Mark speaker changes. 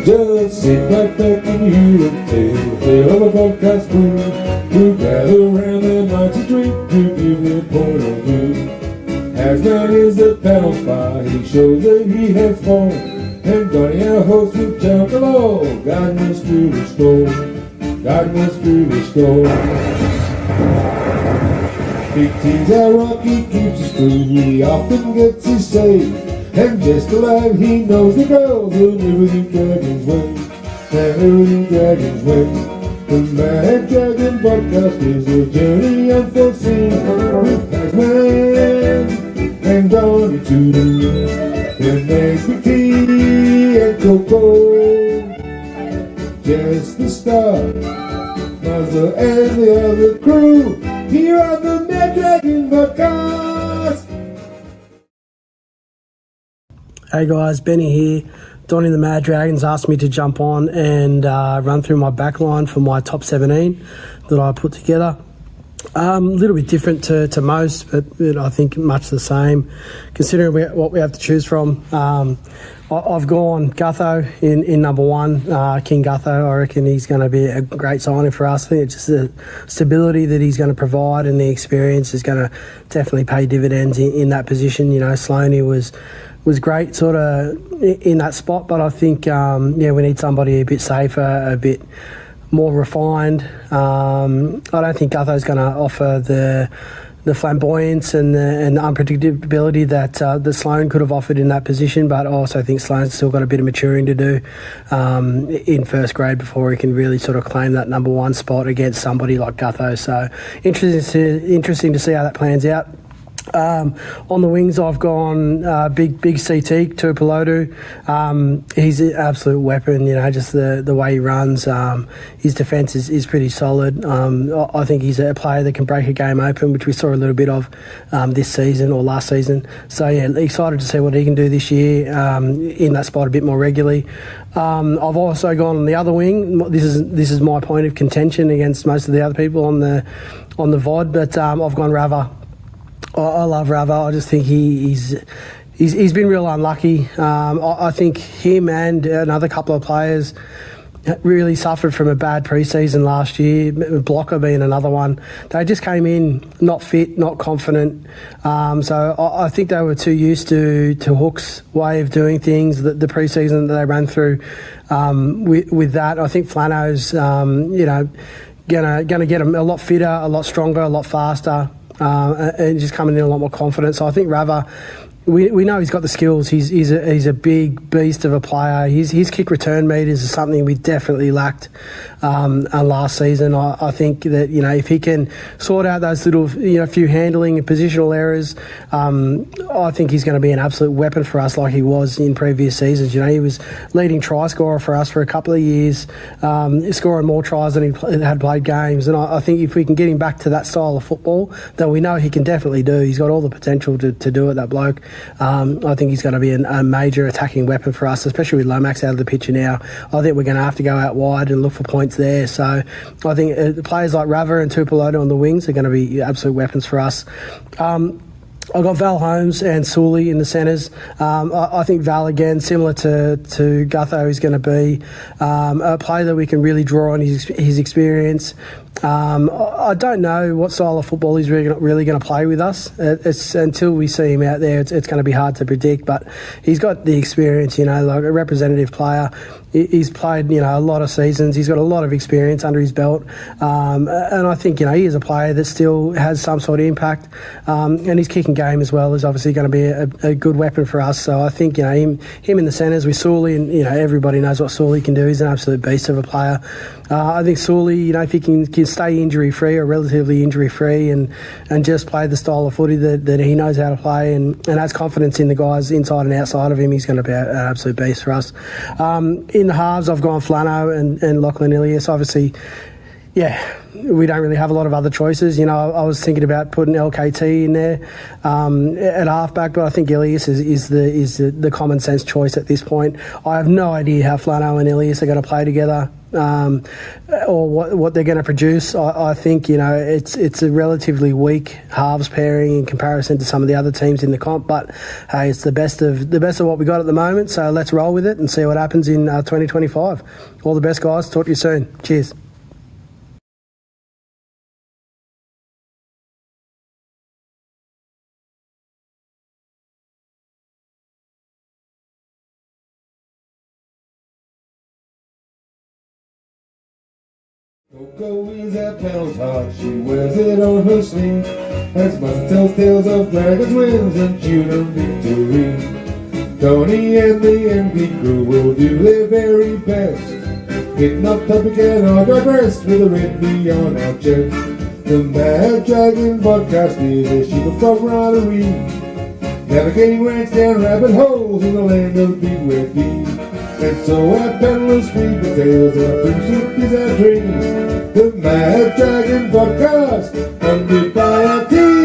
Speaker 1: Just sit right back and hear them tell the tale of a broadcast crew who gather around their mighty drink to give their point of view. As man is the panel fire, he shows that he has fun, and Donny our host will jump along, guiding us through the storm, guiding us through the storm. Big T's our rock, he keeps us through, he often gets his say, and just alive he knows the girls and everything Dragon's way, and everything Dragon's way. The Mad Dragon podcast is a journey unforeseen, with Tasman and Donny to the moon, and there's Big T and Coco, just the start, Mazza and the other crew, here on the Mad Dragon podcast.
Speaker 2: Hey guys, Benny here. Donny the Mad Dragons asked me to jump on and run through my backline for my top 17 that I put together. A little bit different to most, but I think much the same, considering what we have to choose from. I've gone Gutho in number one, King Gutho. I reckon he's going to be a great signing for us. I think it's just the stability that he's going to provide and the experience is going to definitely pay dividends in that position. You know, Sloaney was great sort of in that spot, but I think, we need somebody a bit safer, a bit more refined. I don't think Gutho's going to offer the flamboyance and the unpredictability that Sloan could have offered in that position, but I also think Sloan's still got a bit of maturing to do in first grade before he can really sort of claim that number one spot against somebody like Gutho. So interesting to see how that plans out. On the wings, I've gone big CT, Tuipulotu. He's an absolute weapon, you know, just the way he runs. His defence is pretty solid. I think he's a player that can break a game open, which we saw a little bit of this season or last season. So, yeah, excited to see what he can do this year in that spot a bit more regularly. I've also gone on the other wing. This is my point of contention against most of the other people on the VOD, but I've gone Rava. I love Rava. I just think he's been real unlucky. I think him and another couple of players really suffered from a bad pre-season last year, Blocker being another one. They just came in not fit, not confident. So I think they were too used to Hook's way of doing things, the pre-season that they ran through with that. I think Flano's gonna get a lot fitter, a lot stronger, a lot faster. And just coming in a lot more confident. So I think Rava, we know he's got the skills. He's a big beast of a player. His kick return meters is something we definitely lacked last season. I think that, you know, if he can sort out those little, few handling and positional errors, I think he's going to be an absolute weapon for us like he was in previous seasons. You know, he was leading try scorer for us for a couple of years, scoring more tries than he had played games. And I think if we can get him back to that style of football, then we know he can definitely do. He's got all the potential to do it, that bloke. I think he's going to be a major attacking weapon for us, especially with Lomax out of the picture now. I think we're going to have to go out wide and look for points there. So I think players like Rava and Tuipulotu on the wings are going to be absolute weapons for us. I've got Val Holmes and Sully in the centres. I think Val, again, similar to Gutho, is going to be a player that we can really draw on his experience. I don't know what style of football he's really going to play with us. It's until we see him out there, it's going to be hard to predict. But he's got the experience, like a representative player. He's played, a lot of seasons. He's got a lot of experience under his belt. And I think, he is a player that still has some sort of impact. And his kicking game as well is obviously going to be a good weapon for us. So I think, him in the centres with Sully, and, everybody knows what Sully can do. He's an absolute beast of a player. I think Sully, if he can stay injury-free or relatively injury-free and just play the style of footy that he knows how to play and has confidence in the guys inside and outside of him, he's going to be an absolute beast for us. In the halves, I've gone Flano and Lachlan Ilias. Obviously, Yeah, we don't really have a lot of other choices. You know, I was thinking about putting LKT in there at halfback, but I think Ilias is the common sense choice at this point. I have no idea how Flano and Ilias are going to play together or what they're going to produce. I think, you know, it's a relatively weak halves pairing in comparison to some of the other teams in the comp, but hey, it's the best of what we got at the moment. So let's roll with it and see what happens in 2025. All the best, guys. Talk to you soon. Cheers.
Speaker 1: Coco is at Panel's heart, she wears it on her sleeve. As Mustard tells tales of dragons, wins and tuna victory. Tony and the MP crew will do their very best, hitting off topic and I digress with a red bee on our chest. The Mad Dragon podcast is a sheep of camaraderie, navigating rants down rabbit holes in the land of big red bees. And so our paddlers speak the tales and our pursuit is our dream. The Mad Dragon podcast, funded by our team.